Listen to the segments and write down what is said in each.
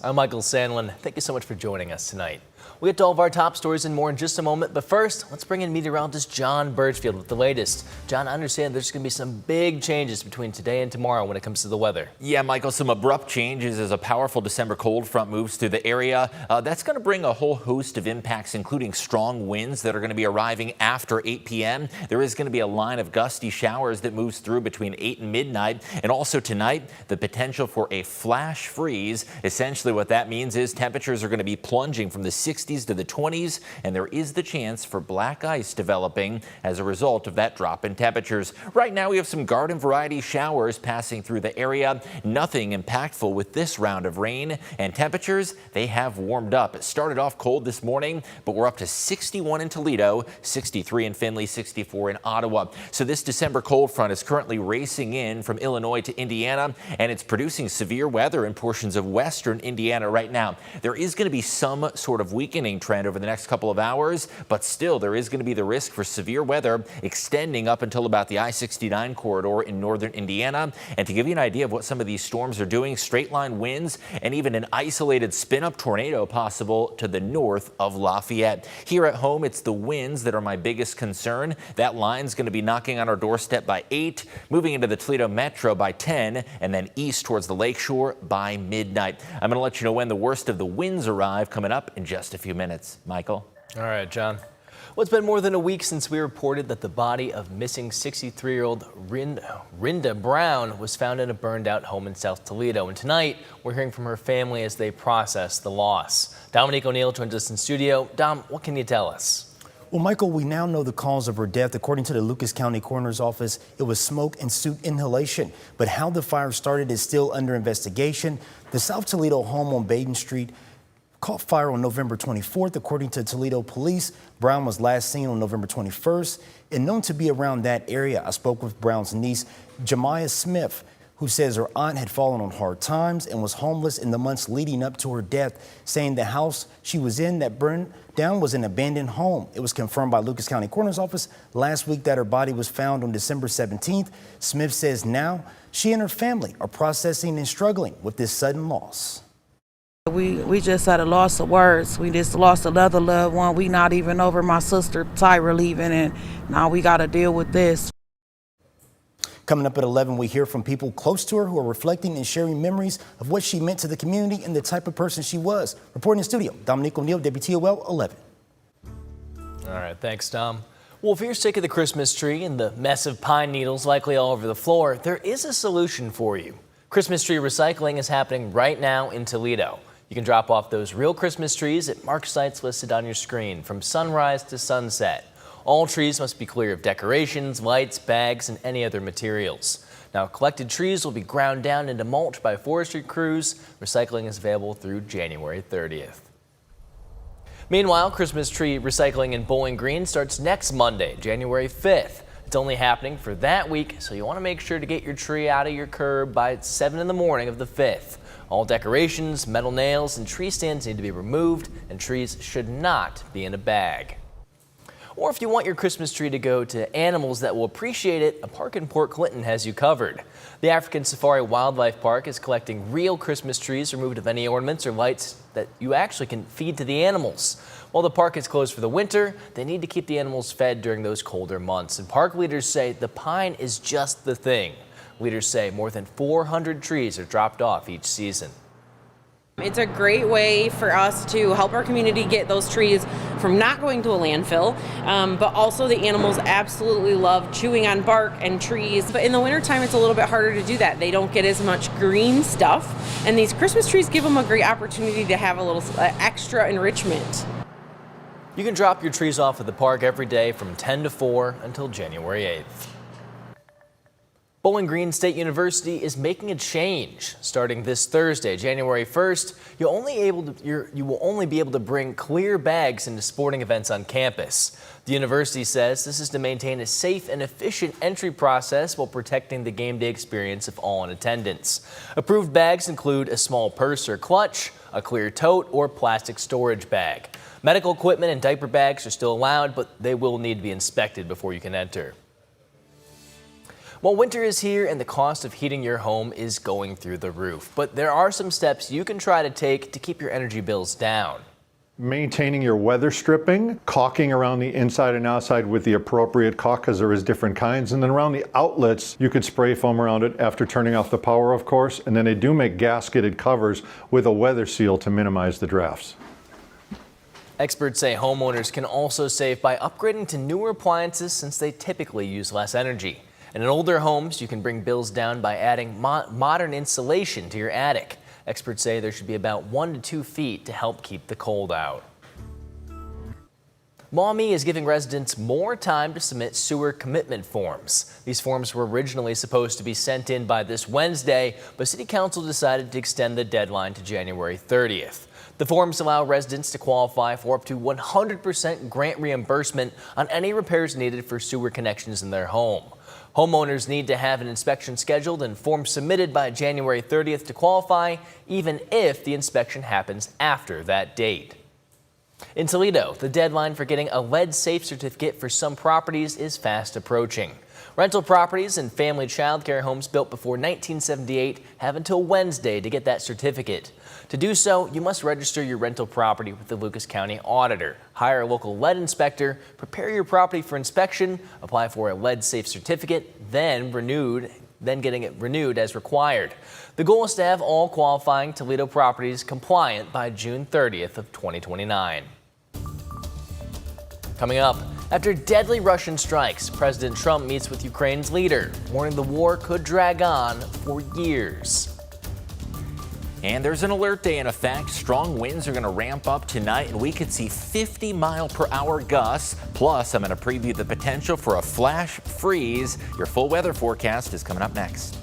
I'm Michael Sandlin. Thank you so much for joining us tonight. We'll get to all of our top stories and more in just a moment, but first, let's bring in meteorologist John Birchfield with the latest. John, I understand there's going to be some big changes between today and tomorrow when it comes to the weather. Yeah, Michael, some abrupt changes as a powerful December cold front moves through the area. That's going to bring a whole host of impacts, including strong winds that are going to be arriving after 8 p.m. There is going to be a line of gusty showers that moves through between 8 and midnight. And also tonight, the potential for a flash freeze. Essentially what that means is temperatures are going to be plunging from the 60s to the 20s, and there is the chance for black ice developing as a result of that drop in temperatures. Right now we have some garden variety showers passing through the area. Nothing impactful with this round of rain, and temperatures, they have warmed up. It started off cold this morning, but we're up to 61 in Toledo, 63 in Findlay, 64 in Ottawa. So this December cold front is currently racing in from Illinois to Indiana, and it's producing severe weather in portions of western Indiana right now. There is going to be some sort of weakening trend over the next couple of hours, but still there is going to be the risk for severe weather extending up until about the I-69 corridor in northern Indiana. And to give you an idea of what some of these storms are doing, straight line winds and even an isolated spin-up tornado possible to the north of Lafayette. Here at home, it's the winds that are my biggest concern. That line's going to be knocking on our doorstep by 8, moving into the Toledo metro by 10, and then east towards the lakeshore by midnight. I'm going to let you know when the worst of the winds arrive coming up in just a few minutes. Michael. All right, John. Well, it's been more than a week since we reported that the body of missing 63-year-old Rinda Brown was found in a burned-out home in South Toledo. And tonight, we're hearing from her family as they process the loss. Dominique O'Neill joins us in studio. Dom, what can you tell us? Well, Michael, we now know the cause of her death. According to the Lucas County Coroner's Office, it was smoke and soot inhalation. But how the fire started is still under investigation. The South Toledo home on Baden Street caught fire on November 24th. According to Toledo police, Brown was last seen on November 21st and known to be around that area. I spoke with Brown's niece, Jemiah Smith, who says her aunt had fallen on hard times and was homeless in the months leading up to her death, saying the house she was in that burned down was an abandoned home. It was confirmed by Lucas County Coroner's Office last week that her body was found on December 17th. Smith says now she and her family are processing and struggling with this sudden loss. We just at a loss of words. We just lost another loved one. We not even over my sister Tyra leaving, and now we got to deal with this. Coming up at 11, we hear from people close to her who are reflecting and sharing memories of what she meant to the community and the type of person she was. Reporting in studio, Dominique O'Neill, WTOL 11. All right, thanks, Dom. Well, if you're sick of the Christmas tree and the mess of pine needles likely all over the floor, there is a solution for you. Christmas tree recycling is happening right now in Toledo. You can drop off those real Christmas trees at marked sites listed on your screen from sunrise to sunset. All trees must be clear of decorations, lights, bags, and any other materials. Now, collected trees will be ground down into mulch by forestry crews. Recycling is available through January 30th. Meanwhile, Christmas tree recycling in Bowling Green starts next Monday, January 5th. It's only happening for that week, so you want to make sure to get your tree out of your curb by 7 in the morning of the 5th. All decorations, metal nails, and tree stands need to be removed, and trees should not be in a bag. Or if you want your Christmas tree to go to animals that will appreciate it, a park in Port Clinton has you covered. The African Safari Wildlife Park is collecting real Christmas trees removed of any ornaments or lights that you actually can feed to the animals. While the park is closed for the winter, they need to keep the animals fed during those colder months. And park leaders say the pine is just the thing. Leaders say more than 400 trees are dropped off each season. It's a great way for us to help our community get those trees from not going to a landfill, but also the animals absolutely love chewing on bark and trees. But in the wintertime, it's a little bit harder to do that. They don't get as much green stuff, and these Christmas trees give them a great opportunity to have a little extra enrichment. You can drop your trees off at the park every day from 10 to 4 until January 8th. Bowling Green State University is making a change. Starting this Thursday, January 1st, you will only be able to bring clear bags into sporting events on campus. The university says this is to maintain a safe and efficient entry process while protecting the game day experience of all in attendance. Approved bags include a small purse or clutch, a clear tote, or plastic storage bag. Medical equipment and diaper bags are still allowed, but they will need to be inspected before you can enter. Well, winter is here and the cost of heating your home is going through the roof. But there are some steps you can try to take to keep your energy bills down. Maintaining your weather stripping, caulking around the inside and outside with the appropriate caulk, because there is different kinds. And then around the outlets, you could spray foam around it after turning off the power, of course. And then they do make gasketed covers with a weather seal to minimize the drafts. Experts say homeowners can also save by upgrading to newer appliances since they typically use less energy. And in older homes, you can bring bills down by adding modern insulation to your attic. Experts say there should be about 1 to 2 feet to help keep the cold out. Maumee is giving residents more time to submit sewer commitment forms. These forms were originally supposed to be sent in by this Wednesday, but City Council decided to extend the deadline to January 30th. The forms allow residents to qualify for up to 100% grant reimbursement on any repairs needed for sewer connections in their home. Homeowners need to have an inspection scheduled and forms submitted by January 30th to qualify, even if the inspection happens after that date. In Toledo, the deadline for getting a lead-safe certificate for some properties is fast approaching. Rental properties and family child care homes built before 1978 have until Wednesday to get that certificate. To do so, you must register your rental property with the Lucas County Auditor, hire a local lead inspector, prepare your property for inspection, apply for a lead-safe certificate, then getting it renewed as required. The goal is to have all qualifying Toledo properties compliant by June 30th of 2029. Coming up, after deadly Russian strikes, President Trump meets with Ukraine's leader, warning the war could drag on for years. And there's an alert day in effect. Strong winds are going to ramp up tonight, and we could see 50-mile-per-hour gusts. Plus, I'm going to preview the potential for a flash freeze. Your full weather forecast is coming up next.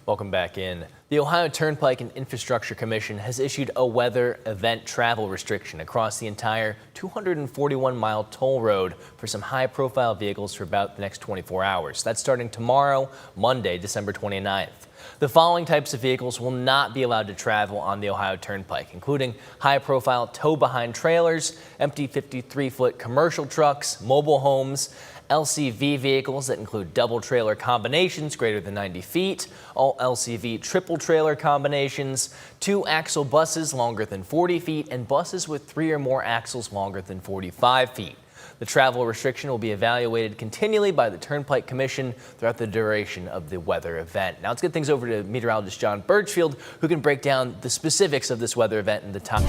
Welcome back in. The Ohio Turnpike and Infrastructure Commission has issued a weather event travel restriction across the entire 241-mile toll road for some high-profile vehicles for about the next 24 hours. That's starting tomorrow, Monday, December 29th. The following types of vehicles will not be allowed to travel on the Ohio Turnpike, including high-profile tow-behind trailers, empty 53-foot commercial trucks, mobile homes, LCV vehicles that include double trailer combinations greater than 90 feet, all LCV triple trailer combinations, 2-axle buses longer than 40 feet, and buses with 3 or more axles longer than 45 feet. The travel restriction will be evaluated continually by the Turnpike Commission throughout the duration of the weather event. Now let's get things over to meteorologist John Birchfield, who can break down the specifics of this weather event and the time.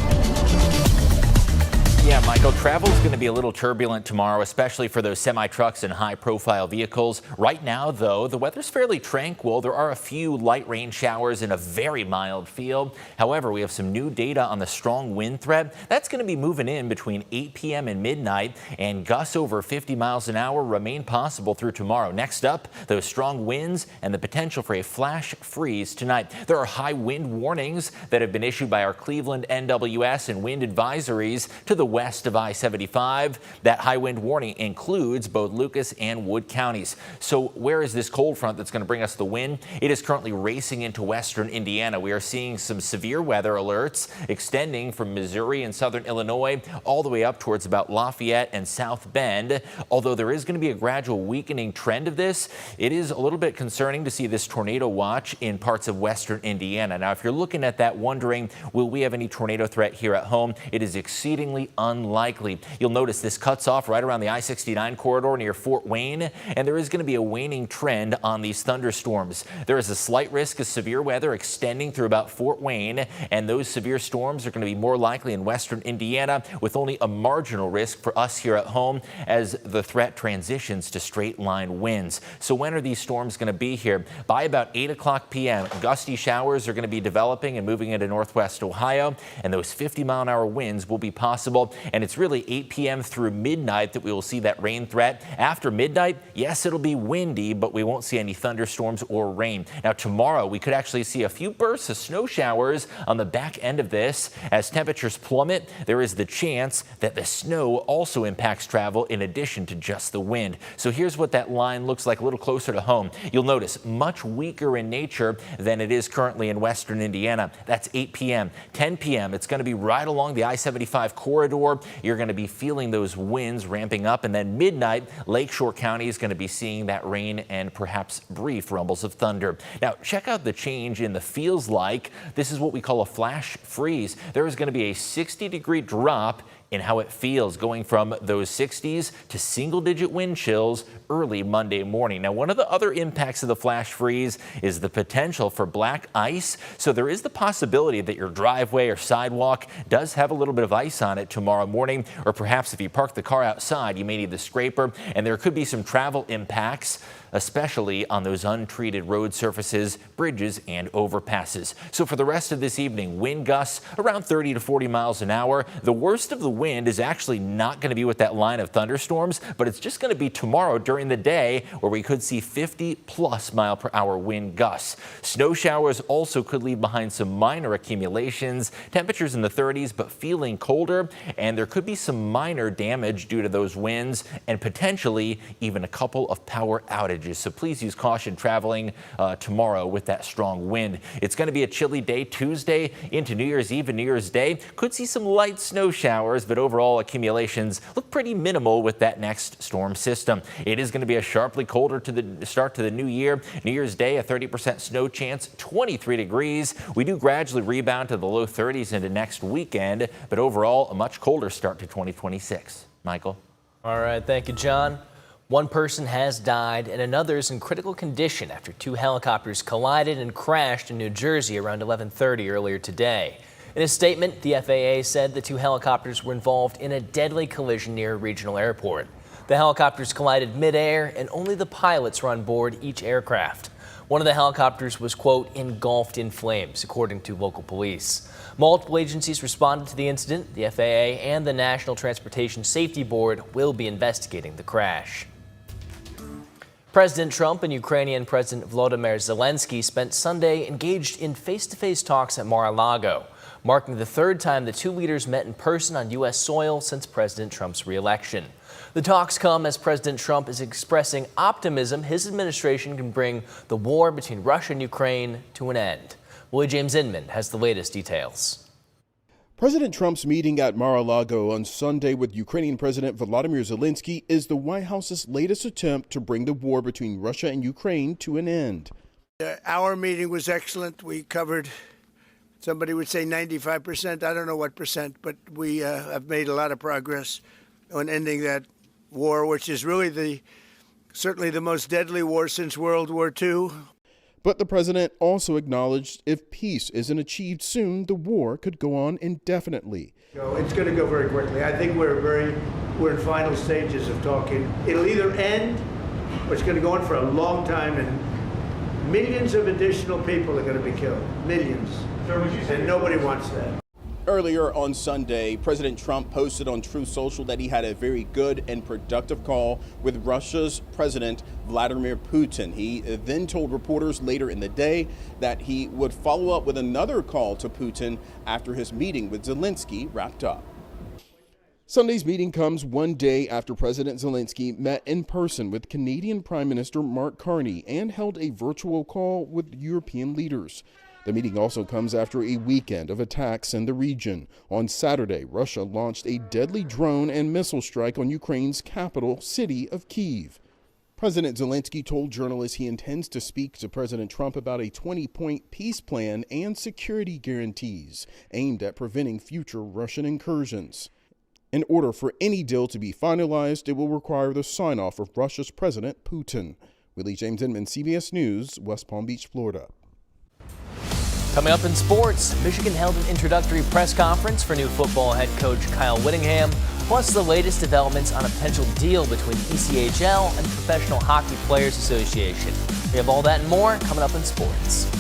Yeah, Michael, travel is going to be a little turbulent tomorrow, especially for those semi-trucks and high-profile vehicles. Right now, though, the weather's fairly tranquil. There are a few light rain showers and a very mild feel. However, we have some new data on the strong wind threat. That's going to be moving in between 8 p.m. and midnight, and gusts over 50 miles an hour remain possible through tomorrow. Next up, those strong winds and the potential for a flash freeze tonight. There are high wind warnings that have been issued by our Cleveland NWS and wind advisories to the west of I-75. That high wind warning includes both Lucas and Wood counties. So where is this cold front that's going to bring us the wind? It is currently racing into western Indiana. We are seeing some severe weather alerts extending from Missouri and southern Illinois all the way up towards about Lafayette and South Bend. Although there is going to be a gradual weakening trend of this, it is a little bit concerning to see this tornado watch in parts of western Indiana. Now, if you're looking at that wondering, will we have any tornado threat here at home? It is exceedingly unlikely. You'll notice this cuts off right around the I-69 corridor near Fort Wayne, and there is going to be a waning trend on these thunderstorms. There is a slight risk of severe weather extending through about Fort Wayne, and those severe storms are going to be more likely in western Indiana, with only a marginal risk for us here at home as the threat transitions to straight line winds. So when are these storms going to be here? By about 8 o'clock p.m., gusty showers are going to be developing and moving into northwest Ohio, and those 50-mile-an-hour winds will be possible. And it's really 8 p.m. through midnight that we will see that rain threat. After midnight, yes, it'll be windy, but we won't see any thunderstorms or rain. Now, tomorrow, we could actually see a few bursts of snow showers on the back end of this. As temperatures plummet, there is the chance that the snow also impacts travel in addition to just the wind. So here's what that line looks like a little closer to home. You'll notice much weaker in nature than it is currently in western Indiana. That's 8 p.m. 10 p.m. It's going to be right along the I-75 corridor. You're going to be feeling those winds ramping up, and then midnight, Lakeshore County is going to be seeing that rain and perhaps brief rumbles of thunder. Now, check out the change in the feels like. This is what we call a flash freeze. There is going to be a 60-degree drop in how it feels, going from those 60s to single-digit wind chills early Monday morning. Now, one of the other impacts of the flash freeze is the potential for black ice. So there is the possibility that your driveway or sidewalk does have a little bit of ice on it tomorrow morning, or perhaps if you park the car outside, you may need the scraper, and there could be some travel impacts, especially on those untreated road surfaces, bridges, and overpasses. So for the rest of this evening, wind gusts around 30 to 40 miles an hour. The worst of the wind is actually not going to be with that line of thunderstorms, but it's just going to be tomorrow during the day where we could see 50+ mile per hour wind gusts. Snow showers also could leave behind some minor accumulations, temperatures in the 30s, but feeling colder, and there could be some minor damage due to those winds and potentially even a couple of power outages. So please use caution traveling tomorrow with that strong wind. It's going to be a chilly day Tuesday into New Year's Eve and New Year's Day. Could see some light snow showers, but overall accumulations look pretty minimal with that next storm system. It is going to be a sharply colder to the start to the new year. New Year's Day, a 30% snow chance, 23 degrees. We do gradually rebound to the low 30s into next weekend, but overall a much colder start to 2026. Michael. All right, thank you, John. One person has died and another is in critical condition after two helicopters collided and crashed in New Jersey around 11:30 earlier today. In a statement, the FAA said the two helicopters were involved in a deadly collision near a regional airport. The helicopters collided midair and only the pilots were on board each aircraft. One of the helicopters was, quote, engulfed in flames, according to local police. Multiple agencies responded to the incident. The FAA and the National Transportation Safety Board will be investigating the crash. President Trump and Ukrainian President Volodymyr Zelenskyy spent Sunday engaged in face-to-face talks at Mar-a-Lago, marking the third time the two leaders met in person on U.S. soil since President Trump's re-election. The talks come as President Trump is expressing optimism his administration can bring the war between Russia and Ukraine to an end. Willie James Inman has the latest details. President Trump's meeting at Mar-a-Lago on Sunday with Ukrainian President Volodymyr Zelenskyy is the White House's latest attempt to bring the war between Russia and Ukraine to an end. Our meeting was excellent. We covered, somebody would say 95%. I don't know what percent, but we have made a lot of progress on ending that war, which is really certainly the most deadly war since World War II. But the president also acknowledged if peace isn't achieved soon, the war could go on indefinitely. It's going to go very quickly. I think we're in final stages of talking. It'll either end or it's going to go on for a long time, and millions of additional people are going to be killed. Millions. And nobody wants that. Earlier on Sunday, President Trump posted on Truth Social that he had a very good and productive call with Russia's President Vladimir Putin. He then told reporters later in the day that he would follow up with another call to Putin after his meeting with Zelenskyy wrapped up. Sunday's meeting comes one day after President Zelenskyy met in person with Canadian Prime Minister Mark Carney and held a virtual call with European leaders. The meeting also comes after a weekend of attacks in the region. On Saturday, Russia launched a deadly drone and missile strike on Ukraine's capital city of Kyiv. President Zelenskyy told journalists he intends to speak to President Trump about a 20-point peace plan and security guarantees aimed at preventing future Russian incursions. In order for any deal to be finalized, it will require the sign-off of Russia's President Putin. Willie James Inman, CBS News, West Palm Beach, Florida. Coming up in sports, Michigan held an introductory press conference for new football head coach Kyle Whittingham, plus the latest developments on a potential deal between ECHL and Professional Hockey Players Association. We have all that and more coming up in sports.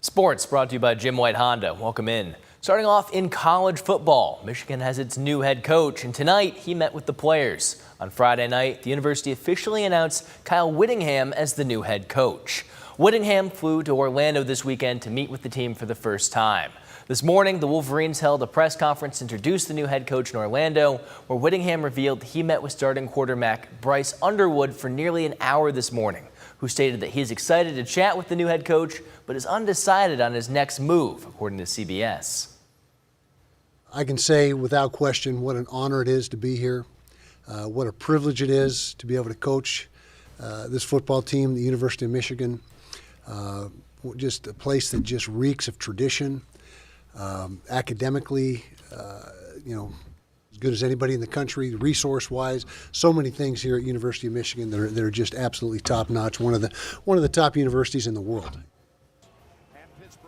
Sports brought to you by Jim White Honda. Welcome in. Starting off in college football, Michigan has its new head coach, and tonight he met with the players. On Friday night, the university officially announced Kyle Whittingham as the new head coach. Whittingham flew to Orlando this weekend to meet with the team for the first time. This morning, the Wolverines held a press conference to introduce the new head coach in Orlando, where Whittingham revealed he met with starting quarterback Bryce Underwood for nearly an hour this morning, who stated that he is excited to chat with the new head coach, but is undecided on his next move, according to CBS. I can say without question what an honor it is to be here, what a privilege it is to be able to coach this football team, the University of Michigan, just a place that just reeks of tradition, academically, as good as anybody in the country, resource-wise, so many things here at University of Michigan that are just absolutely top-notch. One of the top universities in the world.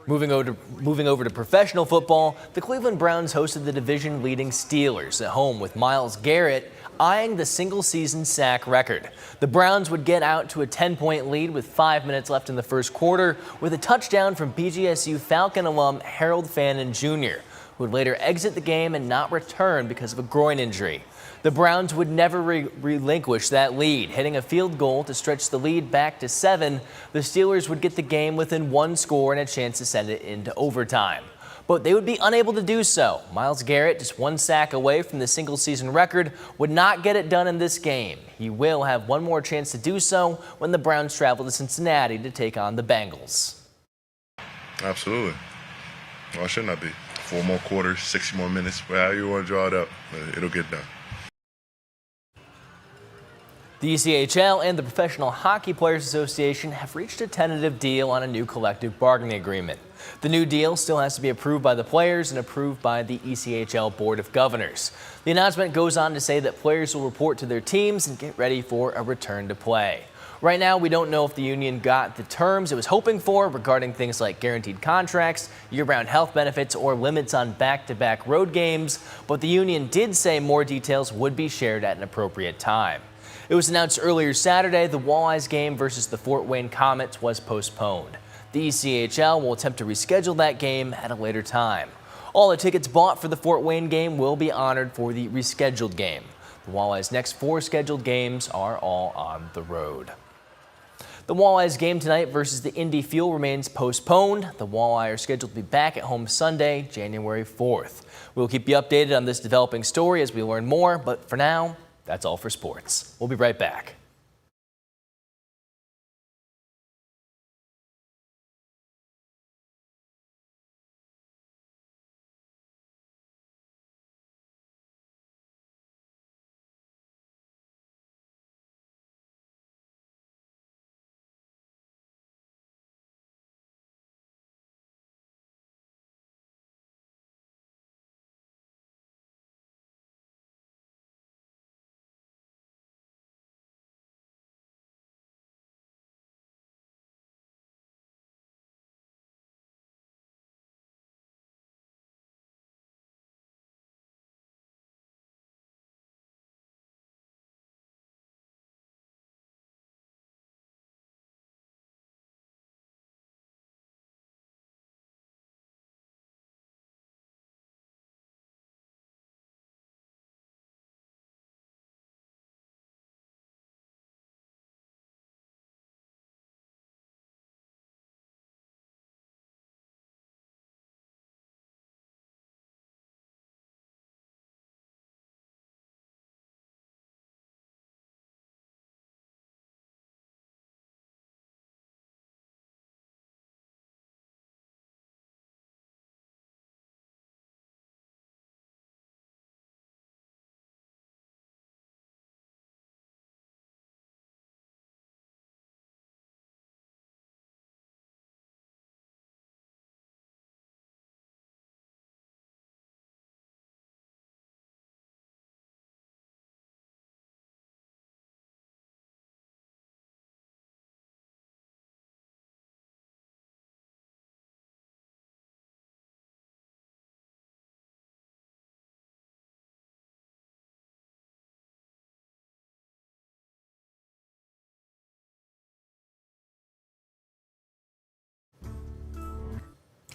Moving over to professional football, the Cleveland Browns hosted the division-leading Steelers at home with Myles Garrett eyeing the single-season sack record. The Browns would get out to a 10-point lead with 5 minutes left in the first quarter with a touchdown from BGSU Falcon alum Harold Fannin Jr., who would later exit the game and not return because of a groin injury. The Browns would never relinquish that lead, hitting a field goal to stretch the lead back to 7. The Steelers would get the game within 1 score and a chance to send it into overtime. But they would be unable to do so. Myles Garrett, just 1 sack away from the single-season record, would not get it done in this game. He will have one more chance to do so when the Browns travel to Cincinnati to take on the Bengals. Absolutely. Why shouldn't I be? 4 more quarters, 60 more minutes, however you want to draw it up, it'll get done. The ECHL and the Professional Hockey Players Association have reached a tentative deal on a new collective bargaining agreement. The new deal still has to be approved by the players and approved by the ECHL Board of Governors. The announcement goes on to say that players will report to their teams and get ready for a return to play. Right now, we don't know if the union got the terms it was hoping for regarding things like guaranteed contracts, year-round health benefits, or limits on back-to-back road games, but the union did say more details would be shared at an appropriate time. It was announced earlier Saturday the Walleyes game versus the Fort Wayne Comets was postponed. The ECHL will attempt to reschedule that game at a later time. All the tickets bought for the Fort Wayne game will be honored for the rescheduled game. The Walleyes' next 4 scheduled games are all on the road. The Walleyes game tonight versus the Indy Fuel remains postponed. The Walleye are scheduled to be back at home Sunday, January 4th. We'll keep you updated on this developing story as we learn more, but for now, that's all for sports. We'll be right back.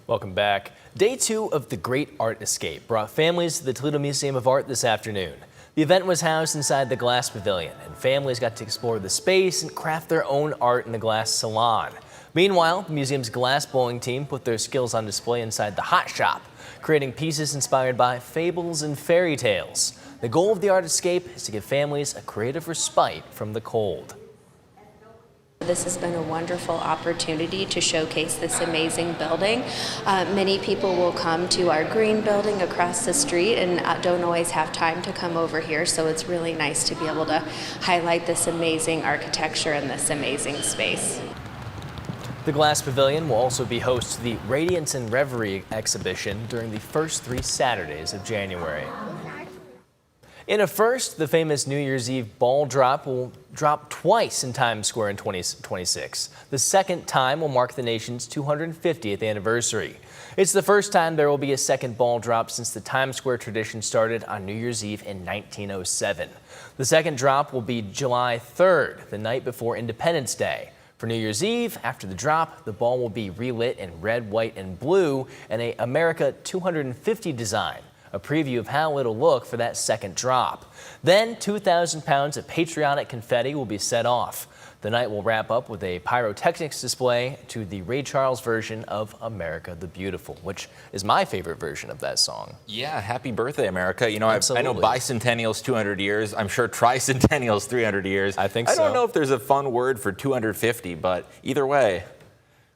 Welcome back. Day 2 of the Great Art Escape brought families to the Toledo Museum of Art this afternoon. The event was housed inside the Glass Pavilion, and families got to explore the space and craft their own art in the Glass Salon. Meanwhile, the museum's glass blowing team put their skills on display inside the Hot Shop, creating pieces inspired by fables and fairy tales. The goal of the Art Escape is to give families a creative respite from the cold. This has been a wonderful opportunity to showcase this amazing building. Many people will come to our green building across the street and don't always have time to come over here, so it's really nice to be able to highlight this amazing architecture and this amazing space. The Glass Pavilion will also be host to the Radiance and Reverie exhibition during the first 3 Saturdays of January. In a first, the famous New Year's Eve ball drop will drop twice in Times Square in 2026. The second time will mark the nation's 250th anniversary. It's the first time there will be a second ball drop since the Times Square tradition started on New Year's Eve in 1907. The second drop will be July 3rd, the night before Independence Day. For New Year's Eve, after the drop, the ball will be relit in red, white, and blue in a America 250 design. A preview of how it'll look for that second drop. Then 2,000 pounds of patriotic confetti will be set off. The night will wrap up with a pyrotechnics display to the Ray Charles version of America the Beautiful, which is my favorite version of that song. Yeah, happy birthday, America. You know, I know Absolutely. bicentennial's 200 years. I'm sure tricentennial's 300 years. I think so. I don't know if there's a fun word for 250, but either way,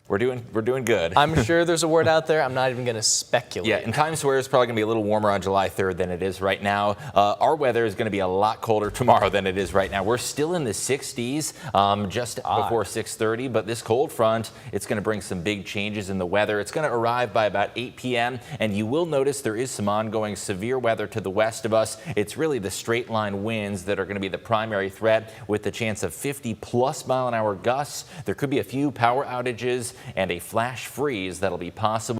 we're doing good. I'm sure there's a word out there. I'm not even going to speculate. Yeah, and Times Square is probably going to be a little warmer on July 3rd than it is right now. Our weather is going to be a lot colder tomorrow than it is right now. We're still in the 60s just before 6:30, but this cold front, it's going to bring some big changes in the weather. It's going to arrive by about 8 p.m., and you will notice there is some ongoing severe weather to the west of us. It's really the straight line winds that are going to be the primary threat, with the chance of 50-plus mile-an-hour gusts. There could be a few power outages and a flash freeze that'll be possible.